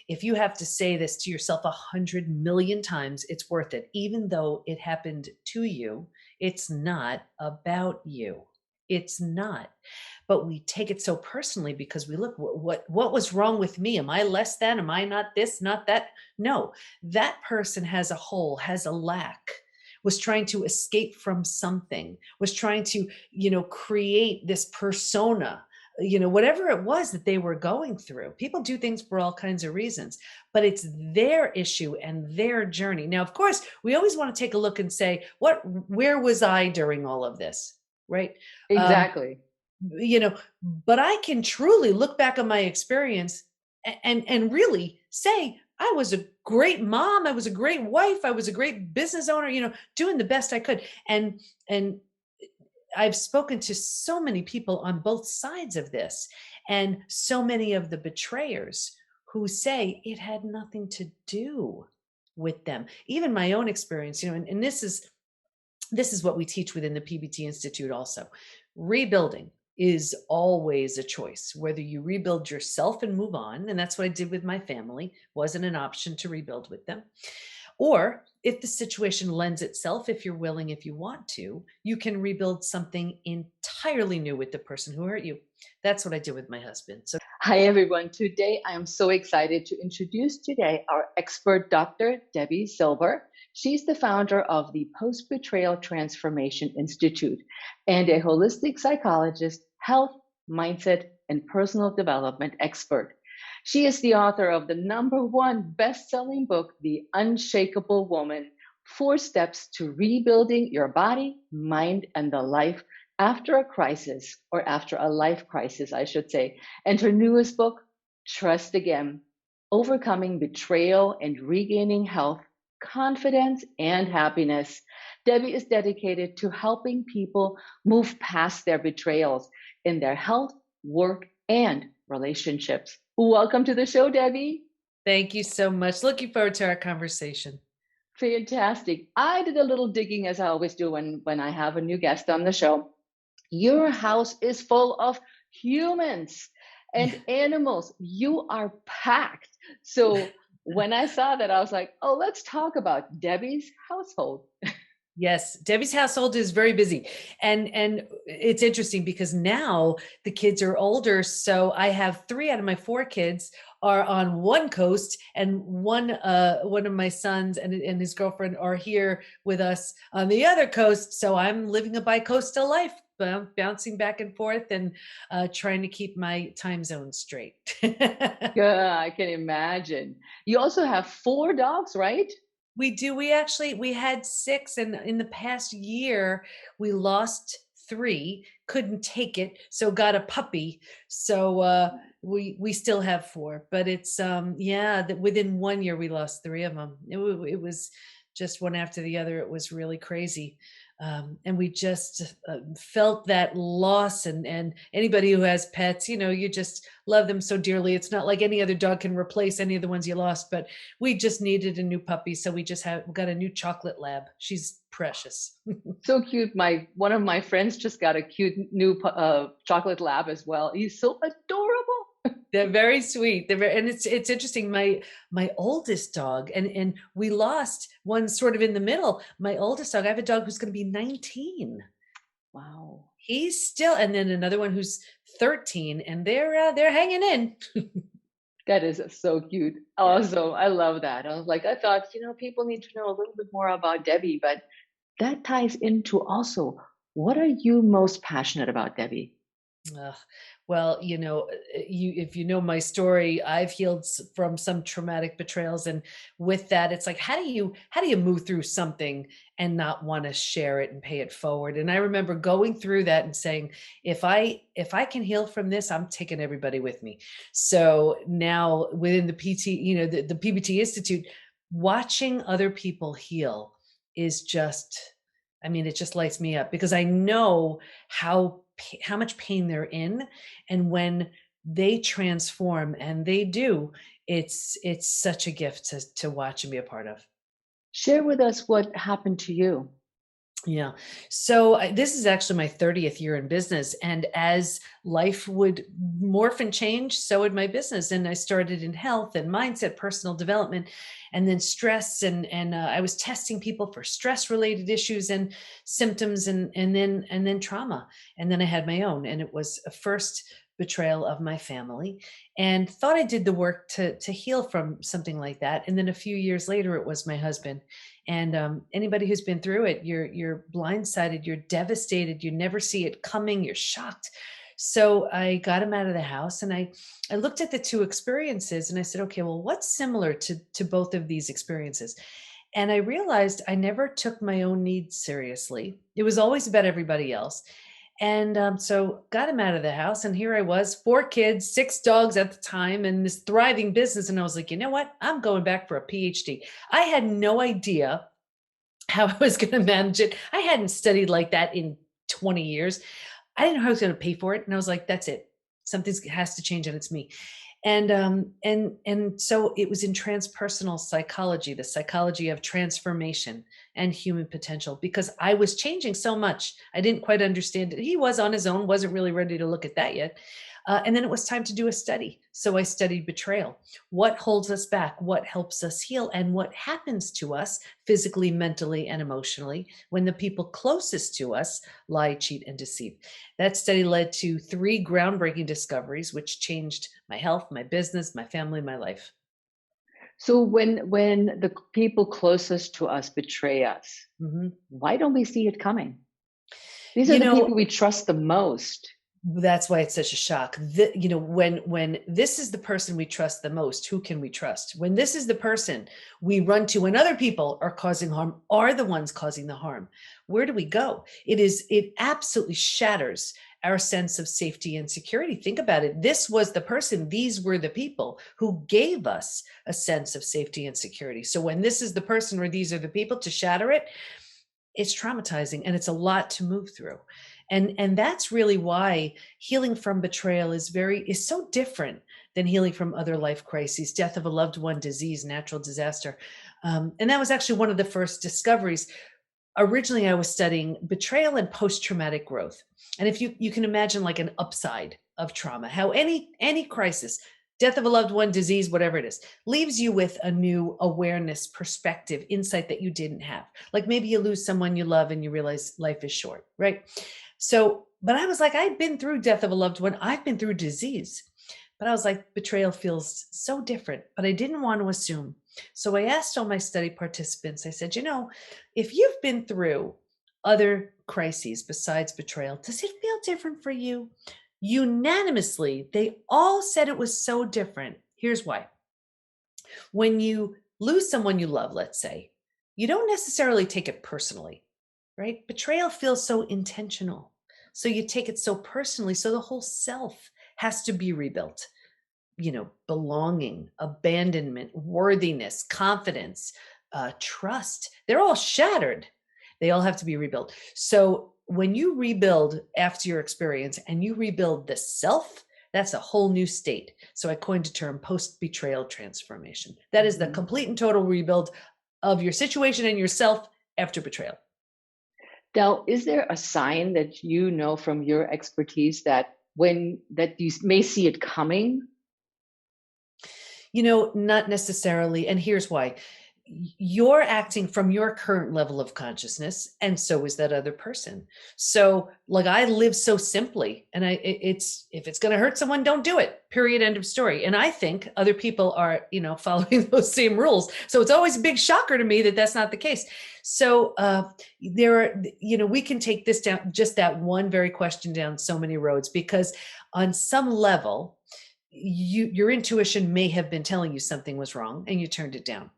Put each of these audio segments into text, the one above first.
if you have to say this to yourself 100 million times, it's worth it. Even though it happened to you, it's not about you. It's not. But we take it so personally because we look, what was wrong with me? Am I less than? Am I not this, not that? No, that person has a hole, has a lack, was trying to escape from something, was trying to, create this persona, whatever it was that they were going through. People do things for all kinds of reasons, but it's their issue and their journey. Now, of course, we always want to take a look and say, where was I during all of this? Right. Um, Exactly. you know, but I can truly look back on my experience and really say I was a great mom, I was a great wife, I was a great business owner, doing the best I could. And I've spoken to so many people on both sides of this, and so many of the betrayers who say it had nothing to do with them. Even my own experience, and this is what we teach within the PBT Institute also. Rebuilding is always a choice, whether you rebuild yourself and move on, and that's what I did with my family, wasn't an option to rebuild with them. Or if the situation lends itself, if you're willing, if you want to, you can rebuild something entirely new with the person who hurt you. That's what I did with my husband. So Hi, everyone. Today, I am so excited to introduce today our expert, Dr. Debi Silber. She's the founder of the Post Betrayal Transformation Institute and a holistic psychologist, health, mindset, and personal development expert. She is the author of the #1 best-selling book, The Unshakable Woman: 4 Steps to Rebuilding Your Body, Mind, and the Life After a Crisis, or after a life crisis, I should say. And her newest book, Trust Again: Overcoming Betrayal and Regaining Health, Confidence, and Happiness. Debi is dedicated to helping people move past their betrayals in their health, work, and relationships. Welcome to the show, Debi. thank you so much. Looking forward to our conversation. Fantastic. I did a little digging, as I always do when I have a new guest on the show. Your house is full of humans and animals. You are packed. So when I saw that, I was like, oh, let's talk about Debi's household. Yes, Debbie's household is very busy. And it's interesting because now the kids are older, so I have 3 out of my 4 kids are on one coast, and one of my sons and his girlfriend are here with us on the other coast, so I'm living a bi-coastal life, bouncing back and forth and trying to keep my time zone straight. Yeah, I can imagine. You also have 4 dogs, right? We do. We had 6, and in the past year, we lost 3, couldn't take it, so got a puppy. So, we still have 4, but it's, yeah, that within 1 year, we lost 3 of them. It was just one after the other. It was really crazy. And we just, felt that loss, and anybody who has pets, you just love them so dearly. It's not like any other dog can replace any of the ones you lost, but we just needed a new puppy, so we got a new chocolate lab. She's precious. So cute. My one of my friends just got a cute new chocolate lab as well. He's so adorable. They're very sweet. And it's interesting. My oldest dog, and we lost one sort of in the middle. My oldest dog, I have a dog who's going to be 19. Wow. He's still, and then another one who's 13, and they're hanging in. That is so cute. Yeah. Awesome. I love that. I was like, I thought, people need to know a little bit more about Debi, but that ties into also what are you most passionate about, Debi? Ugh. Well, if you know my story, I've healed from some traumatic betrayals, and with that, it's like, how do you move through something and not want to share it and pay it forward? And I remember going through that and saying, if I can heal from this, I'm taking everybody with me. So now within the PT, the PBT Institute, watching other people heal is just, I mean, it just lights me up because I know how much pain they're in, and when they transform, and they do, it's such a gift to watch and be a part of. Share with us what happened to you. Yeah. So this is actually my 30th year in business. And as life would morph and change, so would my business. And I started in health and mindset, personal development, and then stress. And I was testing people for stress related issues and symptoms and then trauma. And then I had my own. And it was a first betrayal of my family, and thought I did the work to heal from something like that. And then a few years later, it was my husband. And anybody who's been through it, you're blindsided, you're devastated, you never see it coming, you're shocked. So I got him out of the house, and I looked at the two experiences, and I said, okay, well, what's similar to both of these experiences? And I realized I never took my own needs seriously. It was always about everybody else. And so got him out of the house. And here I was, 4 kids, 6 dogs at the time, and this thriving business. And I was like, you know what? I'm going back for a PhD. I had no idea how I was going to manage it. I hadn't studied like that in 20 years. I didn't know how I was going to pay for it. And I was like, that's it. Something has to change, and it's me. And so it was in transpersonal psychology, the psychology of transformation and human potential, because I was changing so much. I didn't quite understand it. He was on his own, wasn't really ready to look at that yet. And then it was time to do a study. So I studied betrayal. What holds us back? What helps us heal? And what happens to us physically, mentally, and emotionally when the people closest to us lie, cheat, and deceive? That study led to 3 groundbreaking discoveries, which changed my health, my business, my family, my life. So when the people closest to us betray us, Mhm. why don't we see it coming? These are You the know, people we trust the most. that's why it's such a shock. When this is the person we trust the most, who can we trust? When this is the person we run to when other people are causing harm, are the ones causing the harm, where do we go? It absolutely shatters our sense of safety and security. Think about it. This was the person, these were the people who gave us a sense of safety and security. So when this is the person or these are the people, to shatter it, it's traumatizing, and it's a lot to move through. And that's really why healing from betrayal is so different than healing from other life crises, death of a loved one, disease, natural disaster. And that was actually one of the first discoveries. Originally, I was studying betrayal and post-traumatic growth. And if you can imagine, like, an upside of trauma, how any crisis, death of a loved one, disease, whatever it is, leaves you with a new awareness, perspective, insight that you didn't have. Like, maybe you lose someone you love and you realize life is short, right? So, but I was like, I've been through death of a loved one, I've been through disease. But I was like, betrayal feels so different, but I didn't want to assume. So I asked all my study participants, I said, if you've been through other crises besides betrayal, does it feel different for you? Unanimously, they all said it was so different. Here's why. When you lose someone you love, let's say, you don't necessarily take it personally, right? Betrayal feels so intentional. So you take it so personally. So the whole self has to be rebuilt. Belonging, abandonment, worthiness, confidence, trust, they're all shattered. They all have to be rebuilt. So when you rebuild after your experience and you rebuild the self, that's a whole new state. So I coined a term, post betrayal transformation. That is the Mhm. complete and total rebuild of your situation and yourself after betrayal. Now, is there a sign that you know from your expertise that when that you may see it coming? Not necessarily. And here's why. You're acting from your current level of consciousness, and so is that other person. So, like, I live so simply, and it's if it's going to hurt someone, don't do it. Period. End of story. And I think other people are, following those same rules. So it's always a big shocker to me that that's not the case. So there are, we can take this down, just that one very question, down so many roads, because on some level, your intuition may have been telling you something was wrong and you turned it down.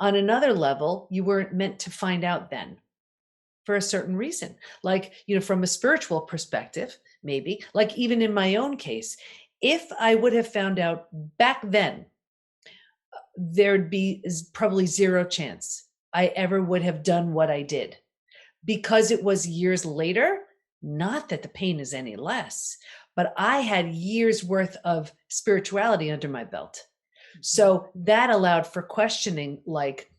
On another level, you weren't meant to find out then for a certain reason. Like, from a spiritual perspective, maybe, like, even in my own case, if I would have found out back then, there'd be probably zero chance I ever would have done what I did, because it was years later. Not that the pain is any less, but I had years worth of spirituality under my belt. Mhm. So that allowed for questioning, like,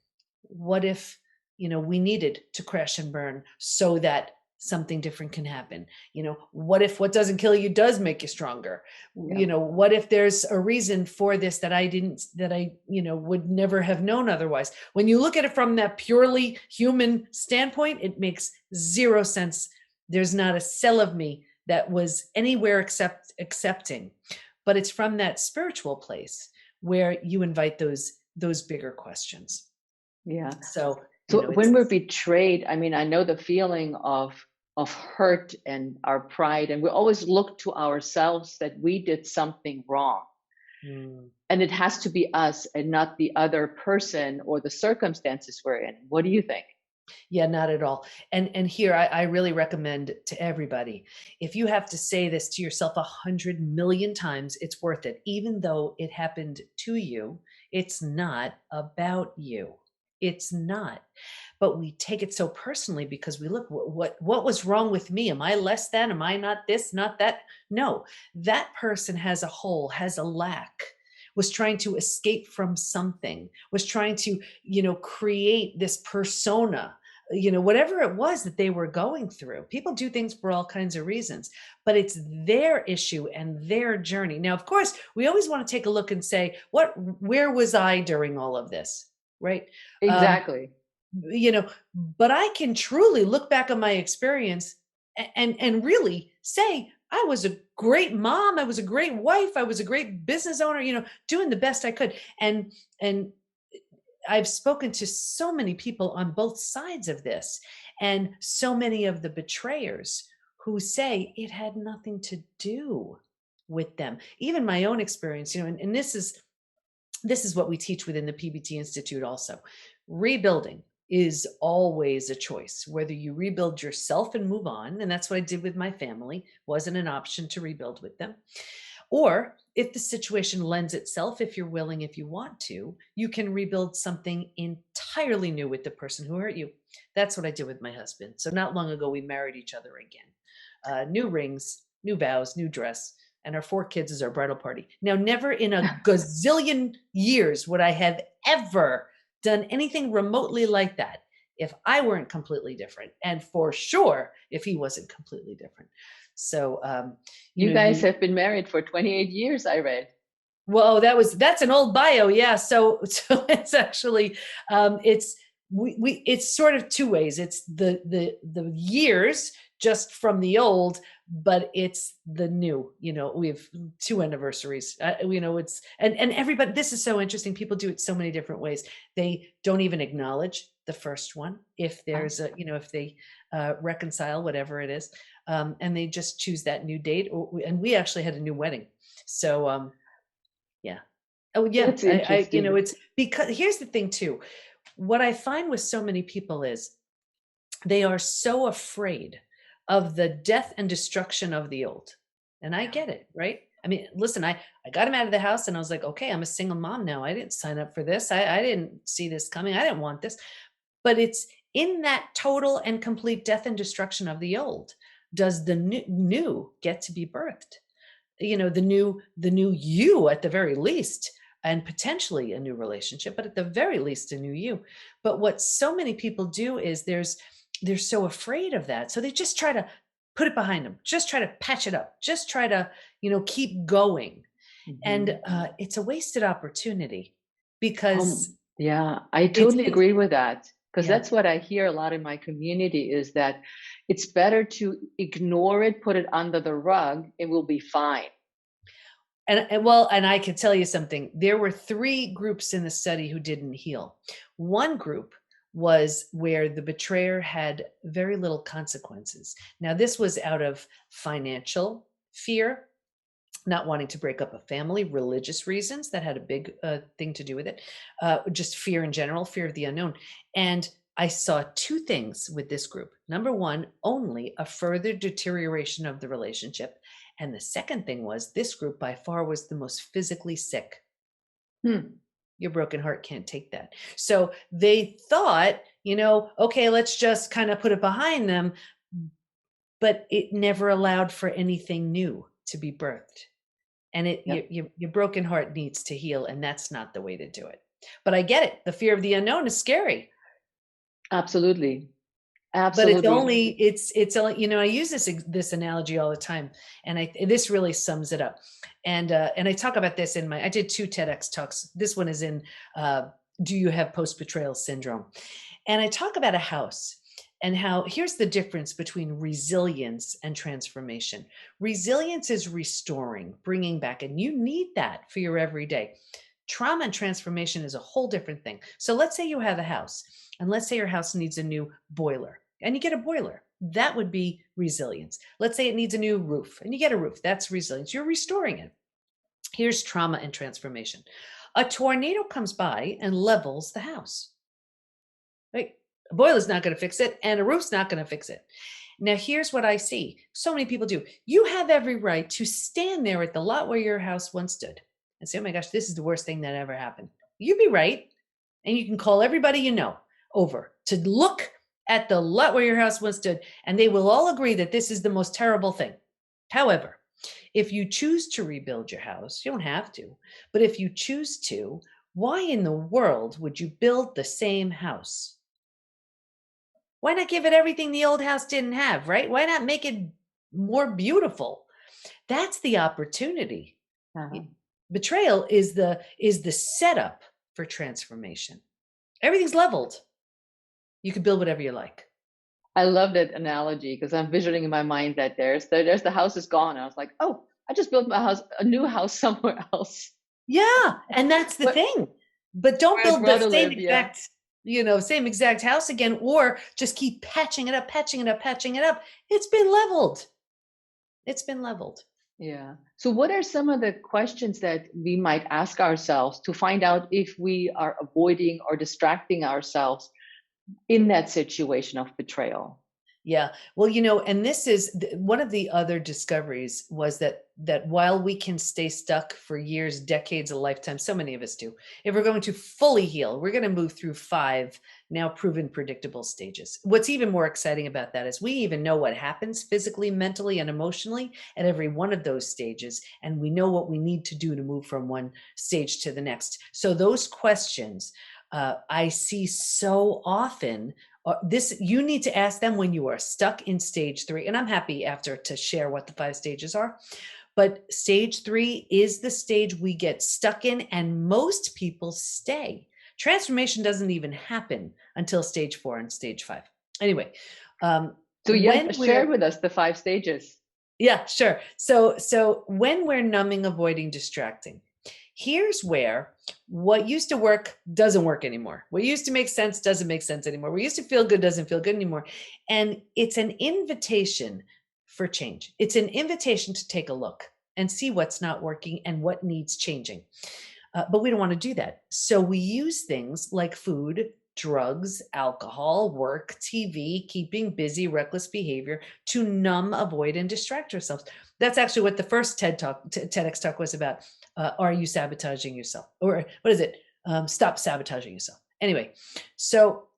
what if, we needed to crash and burn so that something different can happen. What if what doesn't kill you does make you stronger? Yep. What if there's a reason for this that I would never have known otherwise? When you look at it from that purely human standpoint, it makes zero sense. There's not a cell of me that was anywhere except accepting. But it's from that spiritual place where you invite those bigger questions. Yeah. So, So when we're it's betrayed, I mean, I know the feeling of hurt and our pride, and we always look to ourselves that we did something wrong. mm, And it has to be us and not the other person or the circumstances we're in. What do you think? yeah, not at all. And here I really recommend to everybody, if you have to say this to yourself 100 million times, it's worth it. Even though it happened to you, it's not about you. It's not. But we take it so personally because we look, what was wrong with me? Am I less than? Am I not this, not that? No, that person has a hole, has a lack, was trying to escape from something, was trying to, create this persona, whatever it was that they were going through. People do things for all kinds of reasons, but it's their issue and their journey. Now, of course, we always want to take a look and say, where was I during all of this? Right. Um, Exactly. you know but I can truly look back on my experience and really say I was a great mom, I was a great wife, I was a great business owner, doing the best I could. And I've spoken to so many people on both sides of this, and so many of the betrayers who say it had nothing to do with them. Even my own experience, and this is what we teach within the PBT Institute also. Rebuilding is always a choice, whether you rebuild yourself and move on, and that's what I did with my family, wasn't an option to rebuild with them. Or if the situation lends itself, if you're willing, if you want to, you can rebuild something entirely new with the person who hurt you. That's what I did with my husband. So not long ago, we married each other again. New rings, new vows, new dress, and our 4 kids is our bridal party. Now, never in a gazillion years would I have ever done anything remotely like that if I weren't completely different, and for sure if he wasn't completely different. So, You guys you have been married for 28 years, I read. well, that's an old bio, yeah. So so it's actually it's we it's sort of two ways. It's the years just from the old, but it's the new. We have 2 anniversaries. It's and everybody. This is so interesting. People do it so many different ways. They don't even acknowledge the first one if Oh, there's a if they reconcile whatever it is, and they just choose that new date. And we actually had a new wedding, so. Yeah. Oh, yeah. that's I interesting. it's because here's the thing too. What I find with so many people is they are so afraid of the death and destruction of the old. And I Yeah. get it, right? I mean, listen, I got him out of the house and I was like, okay, I'm a single mom now. I didn't sign up for this. I didn't see this coming. I didn't want this. But it's in that total and complete death and destruction of the old does the new get to be birthed. The new you at the very least, and potentially a new relationship, but at the very least a new you. But what so many people do is they're so afraid of that, so they just try to put it behind them, just try to patch it up, just try to keep going. And Mhm. it's a wasted opportunity because Yeah, I totally it's agree with that because yeah. that's what I hear a lot in my community is that it's better to ignore it, put it under the rug, it will be fine. And I can tell you something. There were 3 groups in the study who didn't heal. One group was where the betrayer had very little consequences. Now, this was out of financial fear, not wanting to break up a family, religious reasons that had a big thing to do with it, just fear in general, fear of the unknown. And I saw 2 things with this group. Number one, only a further deterioration of the relationship. And the second thing was this group by far was the most physically sick. Hmm. Your broken heart can't take that. So they thought, okay, let's just kind of put it behind them, but it never allowed for anything new to be birthed. And Yep. your broken heart needs to heal, and that's not the way to do it. But I get it. The fear of the unknown is scary. Absolutely. But it's Absolutely. only it's only, I use this analogy all the time, and this really sums it up. And I talk about this in I did 2 TEDx talks. This one is in do you have post betrayal syndrome? And I talk about a house and how here's the difference between resilience and transformation. Resilience is restoring, bringing back, and you need that for your everyday. Trauma and transformation is a whole different thing. So let's say you have a house, and let's say your house needs a new boiler, and you get a boiler. That would be resilience. Let's say it needs a new roof, and you get a roof. That's resilience. You're restoring it. Here's trauma and transformation. A tornado comes by and levels the house. Right? A boiler's not going to fix it, and a roof's not going to fix it. Now, here's what I see so many people do. You have every right to stand there at the lot where your house once stood and say, oh my gosh, this is the worst thing that ever happened. You'd be right. And you can call everybody you know over to look at the lot where your house once stood, and they will all agree that this is the most terrible thing. However, if you choose to rebuild your house, you don't have to, but if you choose to, why in the world would you build the same house? Why not give it everything the old house didn't have, right? Why not make it more beautiful? That's the opportunity. Uh-huh. Betrayal is the setup for transformation. Everything's leveled. You can build whatever you like. I love that analogy because I'm visualizing in my mind that there's the house is gone. I was like, oh, I just built my house, a new house somewhere else Yeah, and that's the where, thing. But don't where I'd build the rather same live. Yeah. exact, same exact house again, or just keep patching it up, patching it up, patching it up. It's been leveled. It's been leveled. Yeah. So, what are some of the questions that we might ask ourselves to find out if we are avoiding or distracting ourselves in that situation of betrayal? Yeah. Well, and this is one of the other discoveries was that while we can stay stuck for years, decades, a lifetime, so many of us do. If we're going to fully heal, we're going to move through 5 now proven predictable stages. What's even more exciting about that is we even know what happens physically, mentally, and emotionally at every one of those stages, and we know what we need to do to move from one stage to the next. So those questions I see so often this you need to ask them when you are stuck in stage 3, and I'm happy after to share what the 5 stages are. But stage 3 is the stage we get stuck in, and most people stay. Transformation doesn't even happen until stage 4 and stage 5. Anyway, So, yeah, when share we're with us the 5 stages. yeah, sure. So when we're numbing, avoiding, distracting, here's where what used to work doesn't work anymore. What used to make sense doesn't make sense anymore. What used to feel good doesn't feel good anymore. And it's an invitation for change. It's an invitation to take a look and see what's not working and what needs changing. But we don't want to do that. So we use things like food, drugs, alcohol, work, TV, keeping busy, reckless behavior to numb, avoid, and distract ourselves. That's actually what the first TEDx talk was about. Are you sabotaging yourself? Or what is it? Stop sabotaging yourself. Anyway, so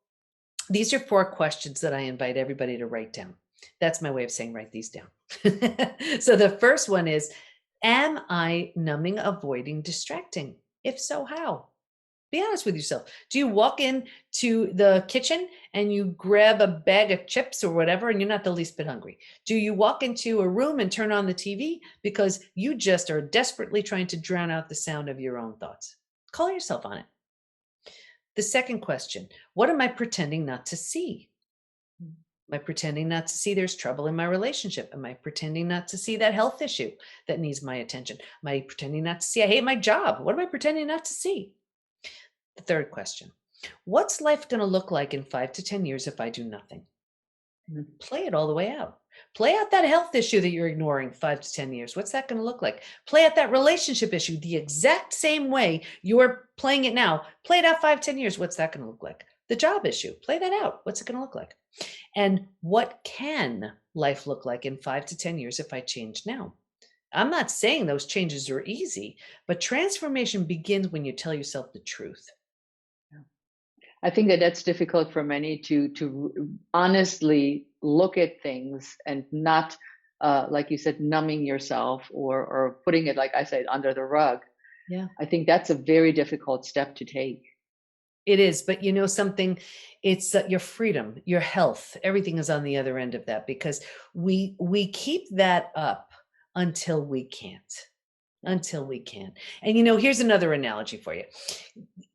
these are 4 questions that I invite everybody to write down. That's my way of saying write these down. So the first one is, am I numbing, avoiding, distracting? If so, how? Be honest with yourself. Do you walk into the kitchen and you grab a bag of chips or whatever and you're not the least bit hungry? Do you walk into a room and turn on the TV because you just are desperately trying to drown out the sound of your own thoughts? Call yourself on it. The second question, what am I pretending not to see? Am I pretending not to see there's trouble in my relationship? Am I pretending not to see that health issue that needs my attention? Am I pretending not to see I hate my job? What am I pretending not to see? The third question, what's life going to look like in 5 to 10 years if I do nothing? Play it all the way out. Play out that health issue that you're ignoring 5 to 10 years. What's that going to look like? Play out that relationship issue the exact same way you're playing it now. Play it out 5, 10 years. What's that going to look like? The job issue. Play that out. What's it going to look like? And what can life look like in 5 to 10 years if I change now? I'm not saying those changes are easy, but transformation begins when you tell yourself the truth. I think that that's difficult for many to honestly look at things and not, like you said, numbing yourself or putting it, like I said, under the rug. Yeah. I think that's a very difficult step to take. It is, but you know something, it's your freedom, your health, everything is on the other end of that because we keep that up until we can't. Until we can. And you know, here's another analogy for you.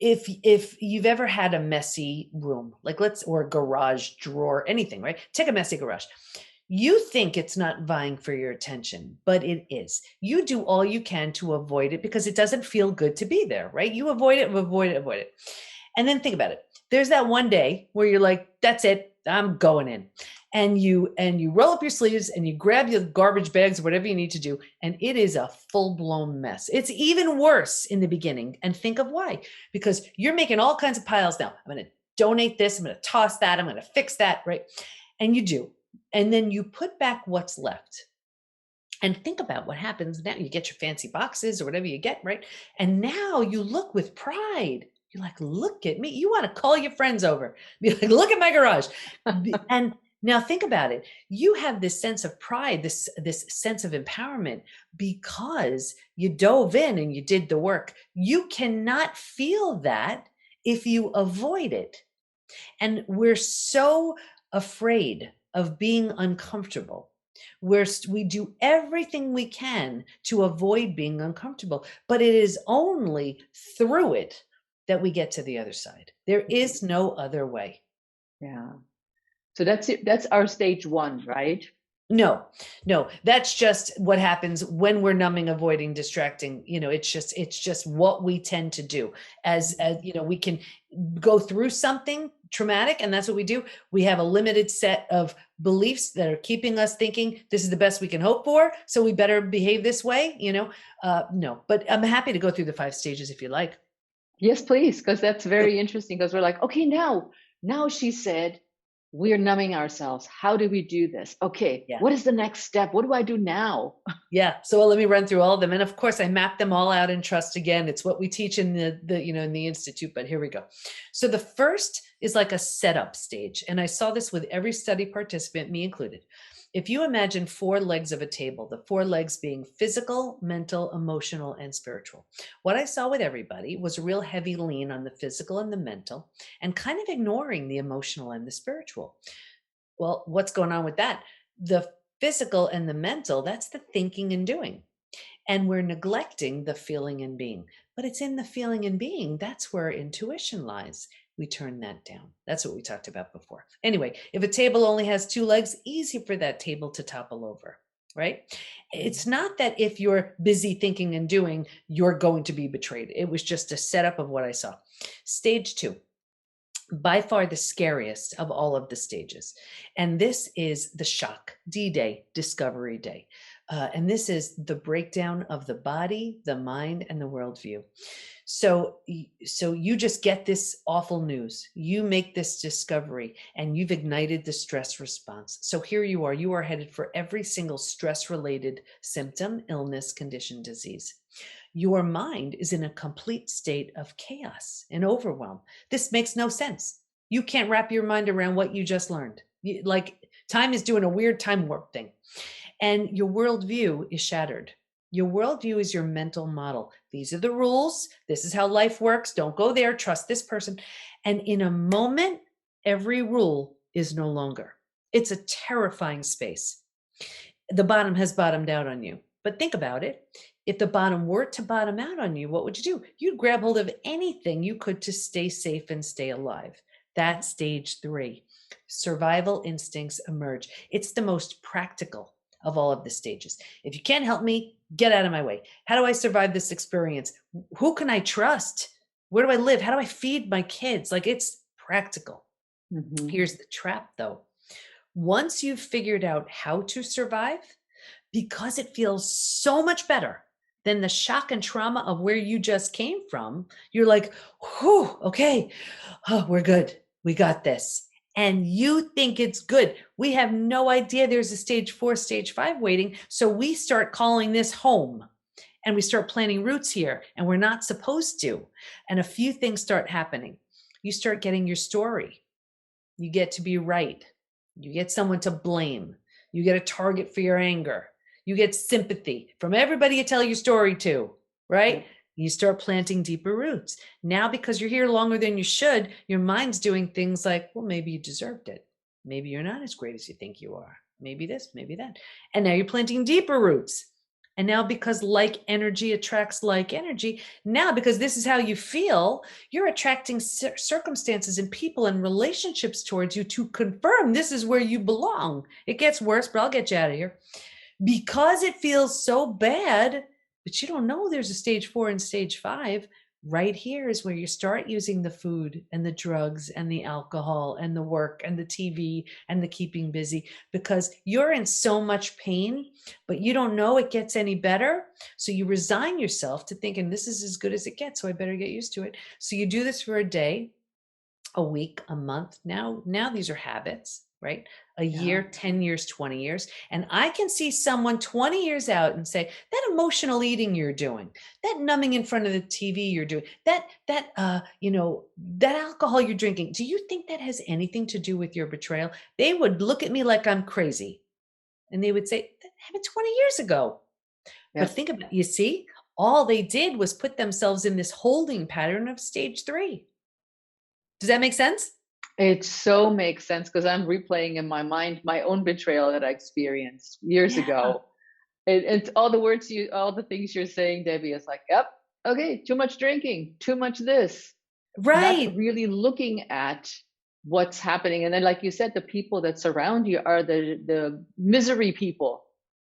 If you've ever had a messy room, like let's or a garage drawer, anything, right? Take a messy garage. You think it's not vying for your attention, but it is. You do all you can to avoid it because it doesn't feel good to be there, right? You avoid it, avoid it, avoid it. And then think about it. There's that one day where you're like, that's it, I'm going in. And you roll up your sleeves and you grab your garbage bags or whatever you need to do, and it is a full-blown mess. It's even worse in the beginning. And think of why. Because you're making all kinds of piles now. I'm going to donate this, I'm going to toss that, I'm going to fix that, right? And you do. And then you put back what's left. And think about what happens now. You get your fancy boxes or whatever you get, right? And now you look with pride. You're like, look at me. You want to call your friends over. Be like, look at my garage. And now think about it. You have this sense of pride, this sense of empowerment because you dove in and you did the work. You cannot feel that if you avoid it. And we're so afraid of being uncomfortable. We do everything we can to avoid being uncomfortable, but it is only through it that we get to the other side. There is no other way. Yeah. So that's it. That's our stage one, right? No, no, that's just what happens when we're numbing, avoiding, distracting. You know, it's just what we tend to do. As you know, we can go through something traumatic, and that's what we do. We have a limited set of beliefs that are keeping us thinking this is the best we can hope for, so we better behave this way. You know, no, but I'm happy to go through the 5 stages if you like. Yes, please, because that's very interesting. Because we're like, okay, now she said we're numbing ourselves. How do we do this? Okay, Yeah. what is the next step? What do I do now? Yeah. So let me run through all of them. And of course, I map them all out in trust again. It's what we teach in the you know, in the Institute, but here we go. So the first is like a setup stage. And I saw this with every study participant, me included. If you imagine 4 legs of a table, the 4 legs being physical, mental, emotional, and spiritual. What I saw with everybody was a real heavy lean on the physical and the mental and kind of ignoring the emotional and the spiritual. Well, what's going on with that? The physical and the mental, that's the thinking and doing. And we're neglecting the feeling and being. But it's in the feeling and being, that's where intuition lies. We turn that down. That's what we talked about before. Anyway, if a table only has 2 legs, easy for that table to topple over, right? It's not that if you're busy thinking and doing, you're going to be betrayed. It was just a setup of what I saw. Stage 2, by far the scariest of all of the stages. And this is the shock, D-Day, Discovery Day. And this is the breakdown of the body, the mind, and the worldview. So you just get this awful news. You make this discovery and you've ignited the stress response. So here you are headed for every single stress-related symptom, illness, condition, disease. Your mind is in a complete state of chaos and overwhelm. This makes no sense. You can't wrap your mind around what you just learned. Like time is doing a weird time warp thing. And your worldview is shattered. Your worldview is your mental model. These are the rules. This is how life works. Don't go there. Trust this person. And in a moment, every rule is no longer. It's a terrifying space. The bottom has bottomed out on you. But think about it. If the bottom were to bottom out on you, what would you do? You'd grab hold of anything you could to stay safe and stay alive. That's stage 3. Survival instincts emerge. It's the most practical of all of the stages. If you can't help me, get out of my way. How do I survive this experience? Who can I trust? Where do I live? How do I feed my kids? Like it's practical. Mm-hmm. Here's the trap though. Once you've figured out how to survive, because it feels so much better than the shock and trauma of where you just came from, you're like, whew, okay, oh, we're good. We got this. And you think it's good. We have no idea there's a stage 4, stage 5 waiting. So we start calling this home and we start planting roots here and we're not supposed to. And a few things start happening. You start getting your story. You get to be right. You get someone to blame. You get a target for your anger. You get sympathy from everybody you tell your story to, right? You start planting deeper roots. Now, because you're here longer than you should, your mind's doing things like, well, maybe you deserved it. Maybe you're not as great as you think you are. Maybe this, maybe that. And now you're planting deeper roots. And now, because like energy attracts like energy, now because this is how you feel, you're attracting circumstances and people and relationships towards you to confirm this is where you belong. It gets worse, but I'll get you out of here. Because it feels so bad, but you don't know there's a stage 4 and stage 5. Right here is where you start using the food and the drugs and the alcohol and the work and the TV and the keeping busy, because you're in so much pain, but you don't know it gets any better. So you resign yourself to thinking this is as good as it gets, so I better get used to it. So you do this for a day, a week, a month. Now these are habits, right? A Yeah. year, 10 years, 20 years. And I can see someone 20 years out and say, that emotional eating you're doing, that numbing in front of the TV you're doing, that alcohol you're drinking, do you think that has anything to do with your betrayal? They would look at me like I'm crazy. And they would say, that happened 20 years ago. But Yep. think about, you see, all they did was put themselves in this holding pattern of stage 3. Does that make sense? It so makes sense because I'm replaying in my mind my own betrayal that I experienced years Yeah. ago. It's all the things you're saying, Debbie, is like, yep, okay, too much drinking, too much this, not Right. really looking at what's happening. And then, like you said, the people that surround you are the misery people.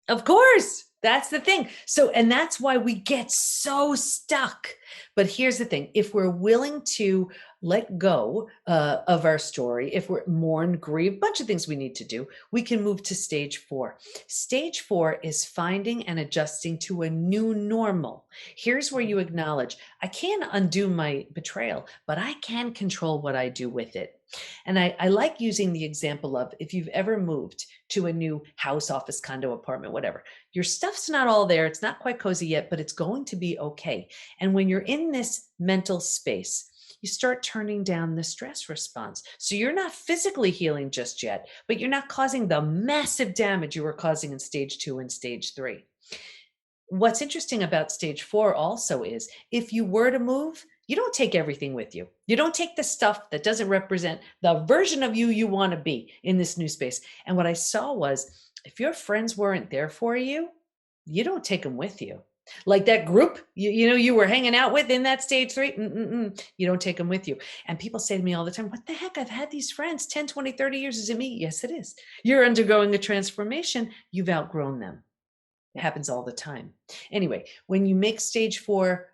Of course. That's the thing. So, and that's why we get so stuck. But here's the thing, if we're willing to let go of our story, if we're mourn, grieve, bunch of things we need to do, we can move to stage 4. Stage 4 is finding and adjusting to a new normal. Here's where you acknowledge, I can't undo my betrayal, but I can control what I do with it. And I like using the example of, if you've ever moved to a new house, office, condo, apartment, whatever, your stuff's not all there. It's not quite cozy yet, but it's going to be okay. And when you're in this mental space, you start turning down the stress response. So you're not physically healing just yet, but you're not causing the massive damage you were causing in stage 2 and stage 3. What's interesting about stage 4 also is, if you were to move, you don't take everything with you. You don't take the stuff that doesn't represent the version of you you want to be in this new space. And what I saw was, if your friends weren't there for you, you don't take them with you. Like that group you were hanging out with in that stage 3, you don't take them with you. And people say to me all the time, what the heck? I've had these friends 10, 20, 30 years. Is it me? Yes, it is. You're undergoing a transformation. You've outgrown them. Yeah. Happens all the time. Anyway, when you make stage 4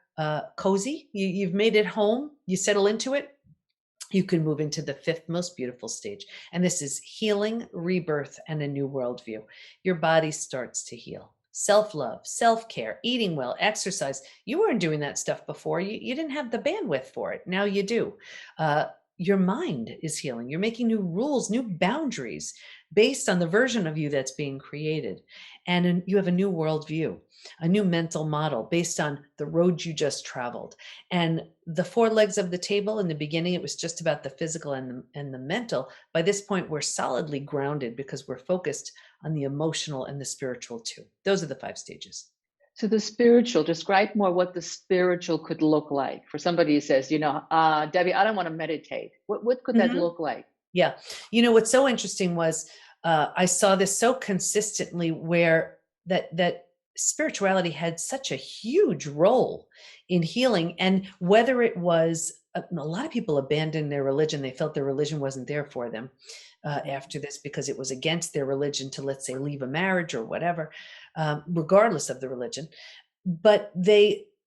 cozy, you've made it home, you settle into it, you can move into the 5th most beautiful stage. And this is healing, rebirth, and a new worldview. Your body starts to heal. Self love, self care, eating well, exercise. You weren't doing that stuff before. You didn't have the bandwidth for it. Now you do. Uh, your mind is healing. You're making new rules, new boundaries based on the version of you that's being created. And you have a new worldview, a new mental model based on the road you just traveled. And the 4 legs of the table, in the beginning, it was just about the physical and the mental. By this point, we're solidly grounded because we're focused on the emotional and the spiritual too. Those are the 5 stages. So the spiritual, describe more what the spiritual could look like for somebody who says, Debbie, I don't want to meditate. What could that Mhm. look like? Yeah. What's so interesting was, I saw this so consistently, where that spirituality had such a huge role in healing. And whether it was, a lot of people abandoned their religion. They felt their religion wasn't there for them after this, because it was against their religion to, let's say, leave a marriage or whatever, regardless of the religion. But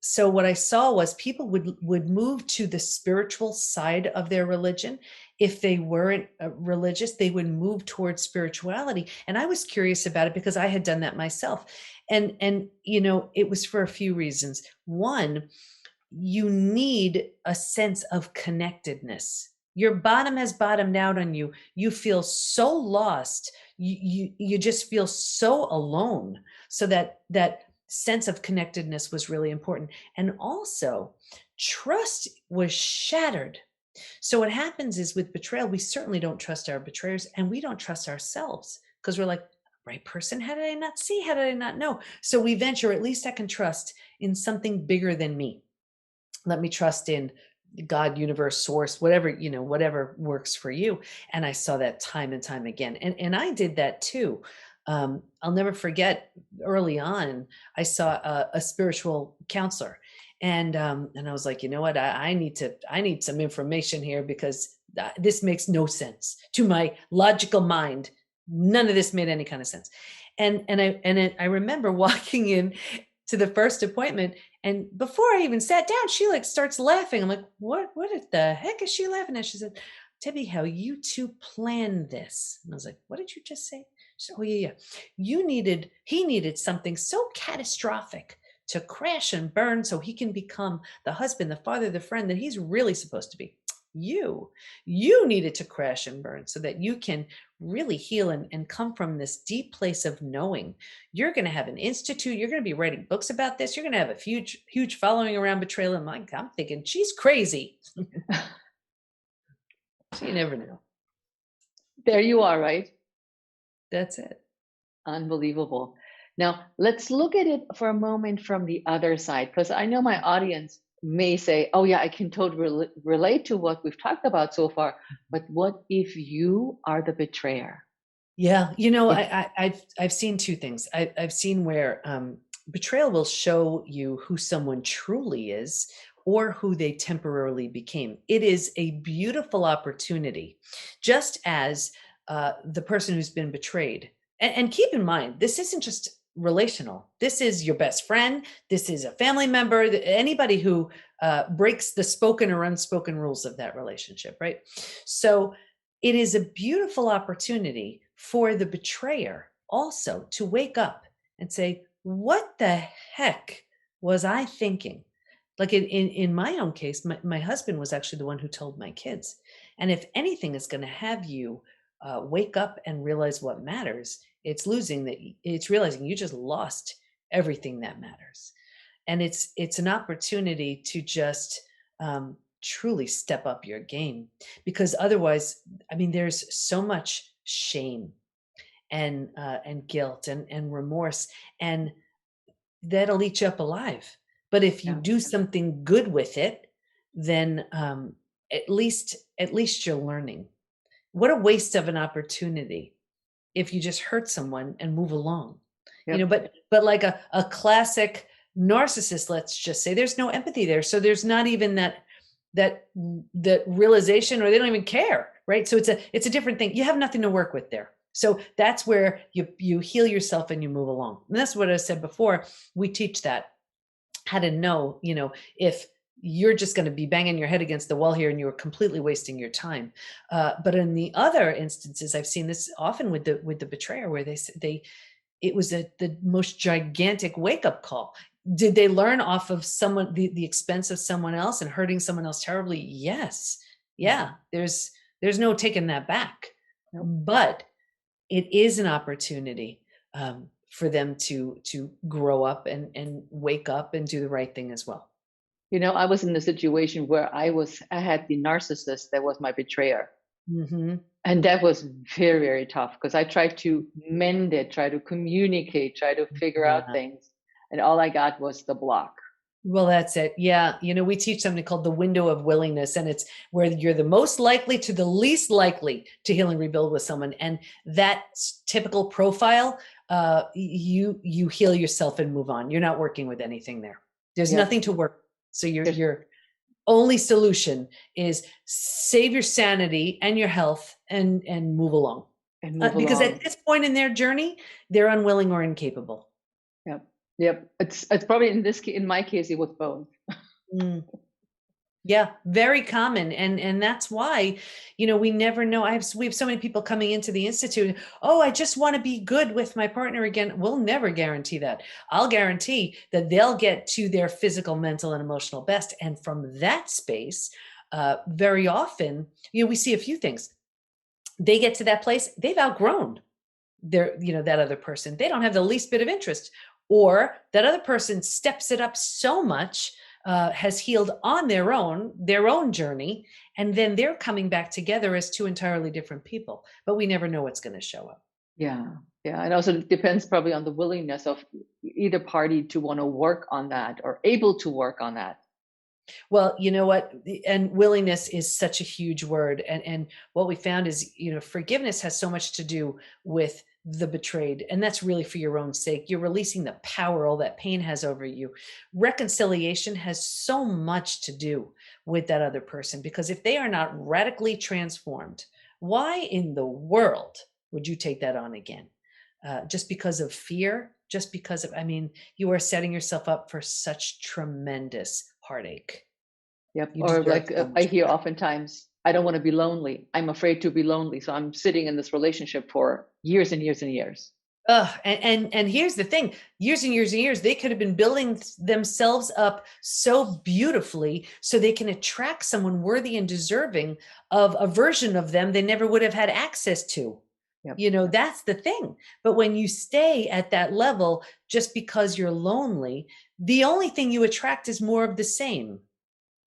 so what I saw was, people would move to the spiritual side of their religion. If they weren't religious, they would move towards spirituality. And I was curious about it because I had done that myself. And it was for a few reasons. One, you need a sense of connectedness. Your bottom has bottomed out on you. You feel so lost. You just feel so alone. So that sense of connectedness was really important. And also, trust was shattered. So what happens is, with betrayal, we certainly don't trust our betrayers, and we don't trust ourselves, because we're like, right person, how did I not see? How did I not know? So we venture, at least I can trust in something bigger than me. let me trust in God, universe, source, whatever, whatever works for you. And I saw that time and time again. And I did that too. I'll never forget, early on, I saw a spiritual counselor, and I was like, you know what, I need some information here, because this makes no sense to my logical mind. None of this made any kind of sense. I remember walking in to the first appointment, and before I even sat down, she like starts laughing. I'm like, what the heck is she laughing at? She said, Debbie, how you two planned this. And I was like, what did you just say? She said, oh yeah. He needed something so catastrophic to crash and burn so he can become the husband, the father, the friend that he's really supposed to be. You needed to crash and burn so that you can really heal and come from this deep place of knowing. You're going to have an institute. You're going to be writing books about this. You're going to have a huge following around betrayal. And I'm thinking, she's crazy. So you never know. There you are, right? That's it. Unbelievable. Now, let's look at it for a moment from the other side, because I know my audience may say, oh, yeah, I can totally relate to what we've talked about so far. But what if you are the betrayer? Yeah. If, I've seen two things. I've seen where betrayal will show you who someone truly is, or who they temporarily became. It is a beautiful opportunity, just as the person who's been betrayed. And keep in mind, this isn't just relational. This is your best friend. This is a family member, anybody who breaks the spoken or unspoken rules of that relationship, right? So it is a beautiful opportunity for the betrayer also to wake up and say, what the heck was I thinking? Like in my own case, my husband was actually the one who told my kids. And if anything is going to have you wake up and realize what matters, it's realizing you just lost everything that matters. And it's an opportunity to just truly step up your game, because otherwise, I mean, there's so much shame and guilt and remorse, and that'll eat you up alive. But if you yeah, do something good with it, then at least you're learning. What a waste of an opportunity if you just hurt someone and move along. yep, But like a classic narcissist, let's just say, there's no empathy there. So there's not even that that realization, or they don't even care, right? So it's a different thing. You have nothing to work with there. So that's where you heal yourself and you move along. And that's what I said before. We teach that, how to know, if you're just going to be banging your head against the wall here and you're completely wasting your time. But in the other instances, I've seen this often with the betrayer, where it was the most gigantic wake up call. Did they learn off of someone, the expense of someone else and hurting someone else terribly? Yes. Yeah. There's no taking that back. yep. But it is an opportunity for them to grow up and wake up and do the right thing as well. I was in a situation where I had the narcissist that was my betrayer. Mm-hmm. And that was very, very tough, because I tried to mend it, try to communicate, try to figure out Yeah. things. And all I got was the block. Well, that's it. Yeah. We teach something called the window of willingness, and it's where you're the most likely to the least likely to heal and rebuild with someone. And that typical profile, you heal yourself and move on. You're not working with anything there. There's Yep. nothing to work. So There's, your only solution is save your sanity and your health and move along. and move Because along. at this point in their journey, they're unwilling or incapable. Yep. Yep. It's probably in my case, it was both. Mm. Yeah, very common. And that's why, we never know. We have so many people coming into the Institute. Oh, I just want to be good with my partner again. We'll never guarantee that. I'll guarantee that they'll get to their physical, mental, and emotional best. And from that space, very often, we see a few things. They get to that place, they've outgrown that other person. They don't have the least bit of interest, or that other person steps it up so much, has healed on their own journey, and then they're coming back together as two entirely different people. But we never know what's going to show up. Yeah. Yeah. And also it depends probably on the willingness of either party to want to work on that or able to work on that. Well, you know what? And willingness is such a huge word. And what we found is, forgiveness has so much to do with the betrayed. And that's really for your own sake. You're releasing the power all that pain has over you. Reconciliation has so much to do with that other person, because if they are not radically transformed, why in the world would you take that on again? Just because of fear, just because of, I mean, you are setting yourself up for such tremendous heartache. Yep. You Or deserve like so I much hear better. oftentimes, I don't want to be lonely. I'm afraid to be lonely. So I'm sitting in this relationship for years and years and years. Ugh, and here's the thing, years and years and years, they could have been building themselves up so beautifully so they can attract someone worthy and deserving of a version of them they never would have had access to. Yep. That's the thing. But when you stay at that level just because you're lonely, the only thing you attract is more of the same.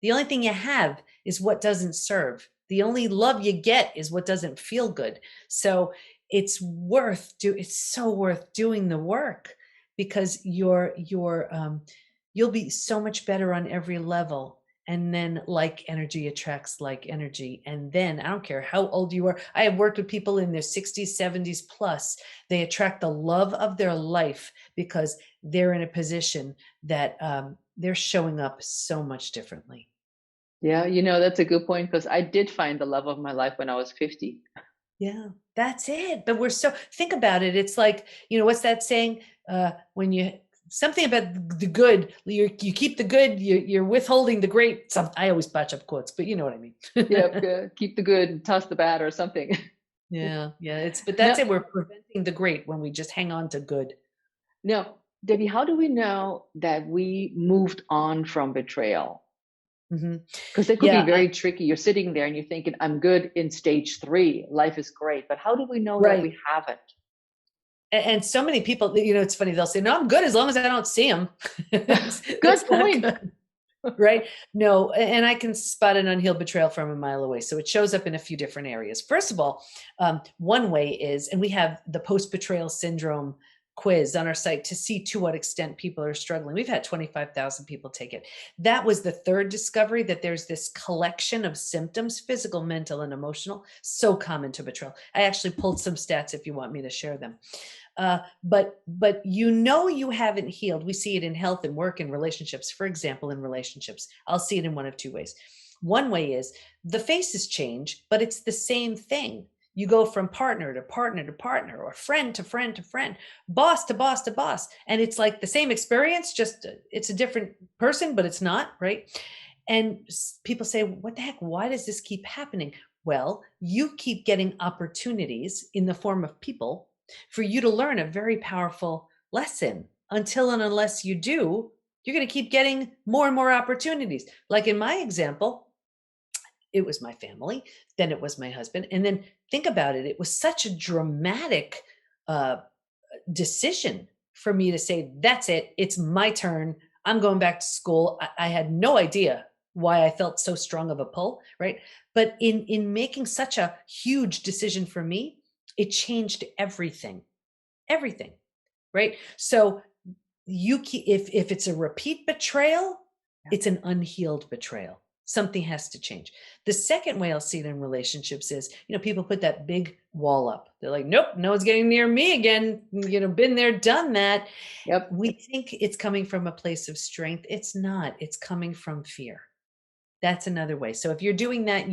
The only thing you have is what doesn't serve. The only love you get is what doesn't feel good. So it's so worth doing the work, because you'll be so much better on every level. And then like energy attracts like energy. And then I don't care how old you are. I have worked with people in their 60s, 70s plus. They attract the love of their life because they're in a position that they're showing up so much differently. Yeah, that's a good point because I did find the love of my life when I was 50. Yeah, that's it. But think about it. It's like, what's that saying? When you something about the good, you keep the good, you're withholding the great. I always botch up quotes, but you know what I mean. Yep, keep the good and toss the bad or something. Yeah, yeah. But that's Now, it. We're preventing the great when we just hang on to good. now, Debbie, how do we know that we moved on from betrayal? Hmm. Because it could be Yeah, very tricky. You're sitting there and you're thinking, I'm good in stage three. Life is great. But how do we know that right. we haven't? And so many people, it's funny. They'll say, "No, I'm good as long as I don't see them." Good That's not point. good. Right? No, and I can spot an unhealed betrayal from a mile away. So it shows up in a few different areas. First of all, one way is, and we have the post betrayal syndrome quiz on our site to see to what extent people are struggling. We've had 25,000 people take it. That was the third discovery, that there's this collection of symptoms, physical, mental, and emotional, so common to betrayal. I actually pulled some stats if you want me to share them. But you haven't healed. We see it in health and work and relationships. For example, in relationships, I'll see it in one of two ways. One way is the faces change, but it's the same thing. You go from partner to partner to partner, or friend to friend to friend, boss to boss to boss. And it's like the same experience, just it's a different person, but it's not, right? And people say, what the heck? Why does this keep happening? Well, you keep getting opportunities in the form of people for you to learn a very powerful lesson. Until and unless you do, you're going to keep getting more and more opportunities. Like in my example, it was my family, then it was my husband. And then think about it, it was such a dramatic uh, decision for me to say, that's it, it's my turn. I'm going back to school. I had no idea why I felt so strong of a pull, right? But in making such a huge decision for me, it changed everything, right? So if it's a repeat betrayal, Yeah. it's an unhealed betrayal. Something has to change. The second way I'll see it in relationships is, people put that big wall up. They're like, nope, no one's getting near me again. Been there, done that. Yep. We think it's coming from a place of strength. It's not. It's coming from fear. That's another way. So if you're doing that,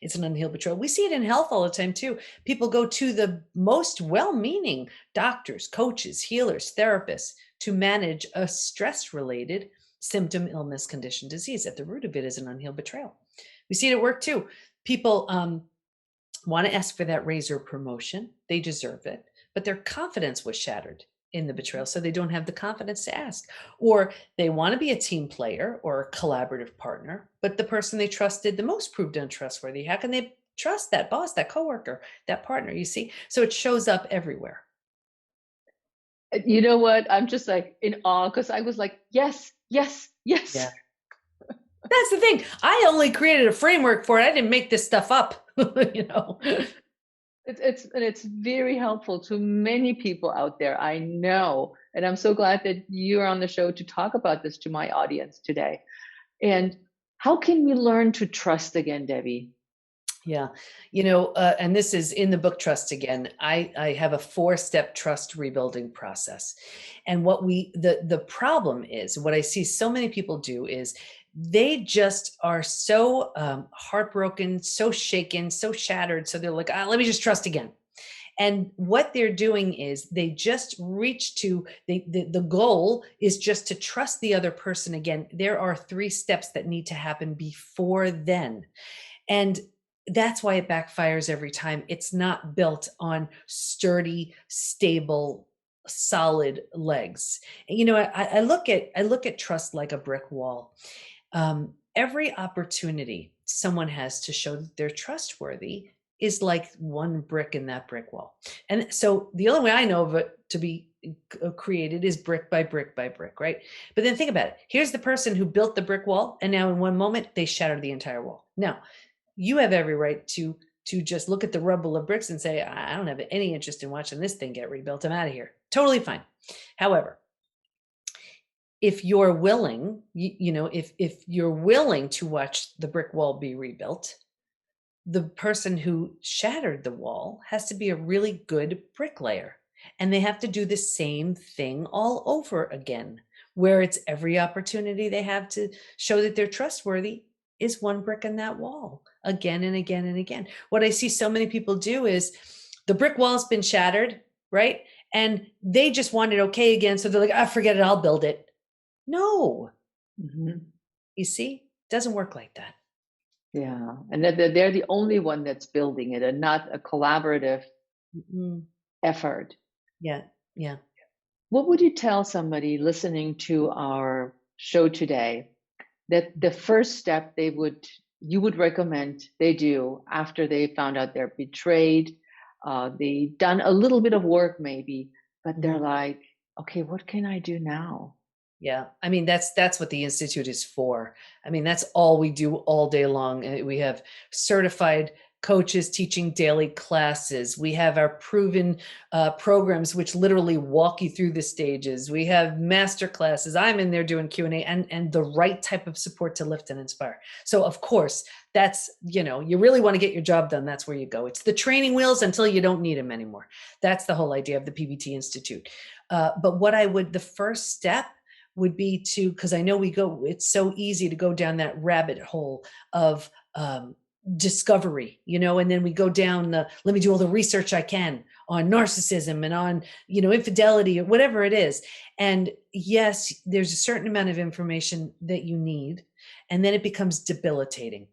it's an unhealed betrayal. We see it in health all the time too. People go to the most well-meaning doctors, coaches, healers, therapists to manage a stress-related symptom, illness, condition, disease. At the root of it is an unhealed betrayal. We see it at work too. People want to ask for that raise or promotion. They deserve it, but their confidence was shattered in the betrayal, so they don't have the confidence to ask. Or they want to be a team player or a collaborative partner, but the person they trusted the most proved untrustworthy. How can they trust that boss, that coworker, that partner? You see, so it shows up everywhere. You know what? I'm just like in awe because I was like, yes, yes, yes. Yeah, that's the thing. I only created a framework for it. I didn't make this stuff up. you know. It's very helpful to many people out there. I know, and I'm so glad that you're on the show to talk about this to my audience today. And How can we learn to trust again, Debbie? Yeah. And this is in the book Trust Again. I have a 4-step trust rebuilding process. And the problem is, what I see so many people do is they just are so heartbroken, so shaken, so shattered. So they're like, let me just trust again. And what they're doing is they just reach to the goal is just to trust the other person again. There are 3 steps that need to happen before then. And that's why it backfires every time. It's not built on sturdy, stable, solid legs. And, I look at trust like a brick wall. Every opportunity someone has to show that they're trustworthy is like one brick in that brick wall. And so the only way I know of it to be created is brick by brick by brick, right? But then think about it. Here's the person who built the brick wall, and now in one moment they shatter the entire wall. Now, you have every right to just look at the rubble of bricks and say, I don't have any interest in watching this thing get rebuilt. I'm out of here. Totally fine. However, if you're willing, if you're willing to watch the brick wall be rebuilt, the person who shattered the wall has to be a really good bricklayer. And they have to do the same thing all over again, where it's every opportunity they have to show that they're trustworthy is one brick in that wall again and again and again. What I see so many people do is the brick wall's been shattered, right? And they just want it okay again. So they're like, forget it, I'll build it. No, Mhm. you see, it doesn't work like that. Yeah, and that they're the only one that's building it and not a collaborative Mm-mm. effort. Yeah, yeah. What would you tell somebody listening to our show today that the first step you would recommend they do after they found out they're betrayed, they've done a little bit of work maybe, but they're Mhm. like, okay, what can I do now? Yeah. I mean, that's what the Institute is for. I mean, that's all we do all day long. We have certified coaches teaching daily classes. We have our proven programs, which literally walk you through the stages. We have master classes. I'm in there doing Q&A and the right type of support to lift and inspire. So of course, that's, you really want to get your job done. That's where you go. It's the training wheels until you don't need them anymore. That's the whole idea of the PBT Institute. But the first step would be to, because I know it's so easy to go down that rabbit hole of discovery, and then we go down let me do all the research I can on narcissism and on, infidelity or whatever it is. And yes, there's a certain amount of information that you need, and then it becomes debilitating.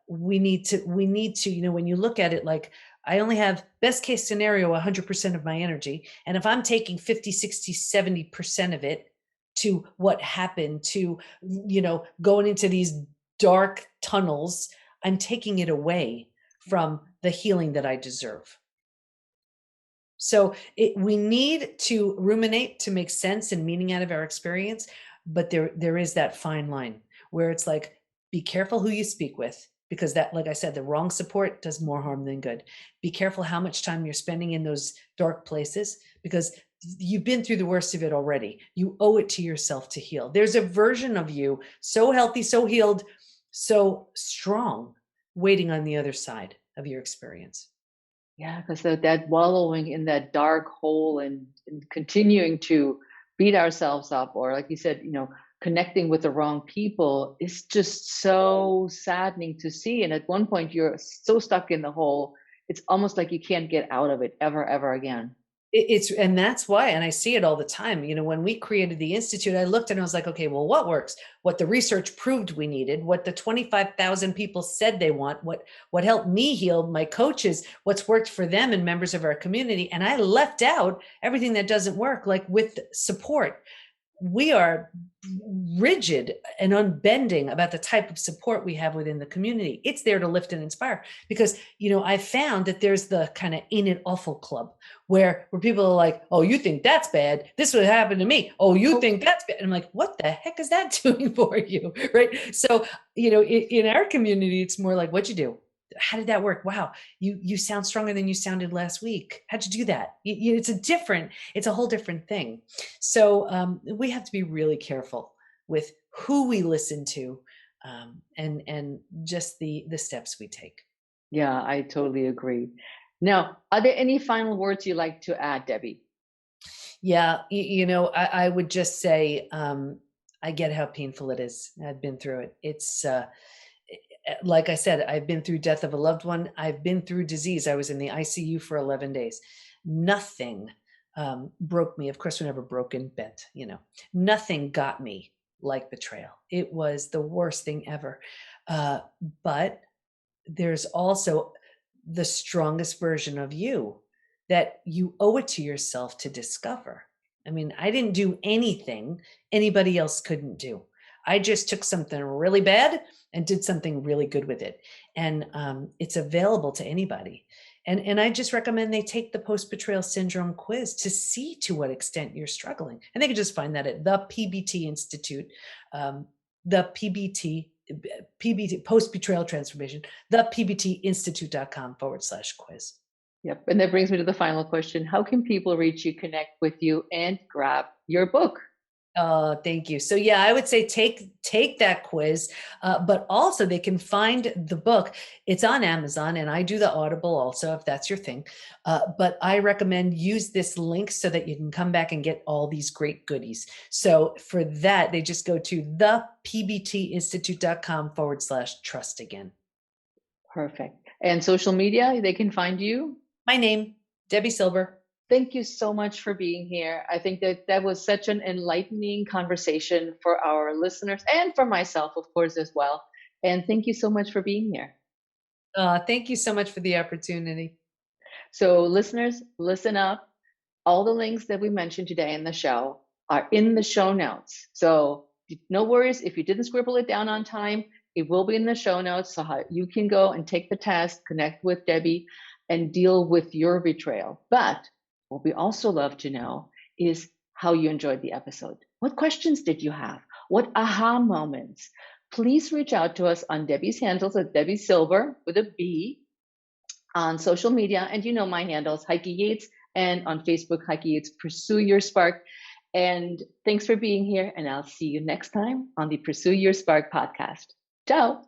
We need to, when you look at it, like, I only have best case scenario 100% of my energy, and if I'm taking 50, 60, 70% of it to what happened, to going into these dark tunnels, I'm taking it away from the healing that I deserve. So we need to ruminate to make sense and meaning out of our experience, but there is that fine line where it's like, be careful who you speak with, because that, like I said, the wrong support does more harm than good. Be careful how much time you're spending in those dark places, because you've been through the worst of it already. You owe it to yourself to heal. There's a version of you so healthy, so healed, so strong, waiting on the other side of your experience. Yeah, because that wallowing in that dark hole and continuing to beat ourselves up, or like you said, connecting with the wrong people is just so saddening to see. And at one point, you're so stuck in the hole, it's almost like you can't get out of it ever, ever again. And that's why, and I see it all the time. When we created the Institute, I looked and I was like, okay, well, what works? What the research proved we needed, what the 25,000 people said they want, what helped me heal, my coaches, what's worked for them and members of our community. And I left out everything that doesn't work, like with support. We are rigid and unbending about the type of support we have within the community. It's there to lift and inspire, because I found that there's the kind of in it awful club where people are like, oh, you think that's bad, this would happen to me, oh, you Oh, think that's bad, and I'm like, what the heck is that doing for you? Right? So in our community, it's more like, what'd you do, how did that work, wow, you sound stronger than you sounded last week, how'd you do that? It's a whole different thing. So we have to be really careful with who we listen to, and just the steps we take. Yeah, I totally agree. Now, are there any final words you'd like to add, Debbie? Yeah, I would just say, I get how painful it is. I've been through it. Like I said, I've been through death of a loved one. I've been through disease. I was in the ICU for 11 days. Nothing broke me. Of course, we're never broken, bent, nothing got me like betrayal. It was the worst thing ever. Uh, but there's also the strongest version of you that you owe it to yourself to discover. I mean, I didn't do anything anybody else couldn't do. I just took something really bad and did something really good with it. And it's available to anybody. And I just recommend they take the post betrayal syndrome quiz to see to what extent you're struggling. And they can just find that at the PBT Institute, the PBT post betrayal transformation, the pbtinstitute.com/quiz. Yep. And that brings me to the final question. How can people reach you, connect with you, and grab your book? Oh, thank you. So yeah, I would say take that quiz, but also they can find the book. It's on Amazon, and I do the Audible also, if that's your thing. But I recommend use this link so that you can come back and get all these great goodies. So for that, they just go to thepbtinstitute.com/trust again. Perfect. And social media, they can find you. My name, Debi Silber. Thank you so much for being here. I think that that was such an enlightening conversation for our listeners and for myself, of course, as well. And thank you so much for being here. Thank you so much for the opportunity. So, listeners, listen up. All the links that we mentioned today in the show are in the show notes. So, no worries if you didn't scribble it down on time, it will be in the show notes. So, how you can go and take the test, connect with Debbie, and deal with your betrayal. But what we also love to know is how you enjoyed the episode. What questions did you have? What aha moments? Please reach out to us on Debbie's handles at Debi Silber with a B on social media. And you know my handles, Heike Yates, and on Facebook, Heike Yates, Pursue Your Spark. And thanks for being here. And I'll see you next time on the Pursue Your Spark podcast. Ciao.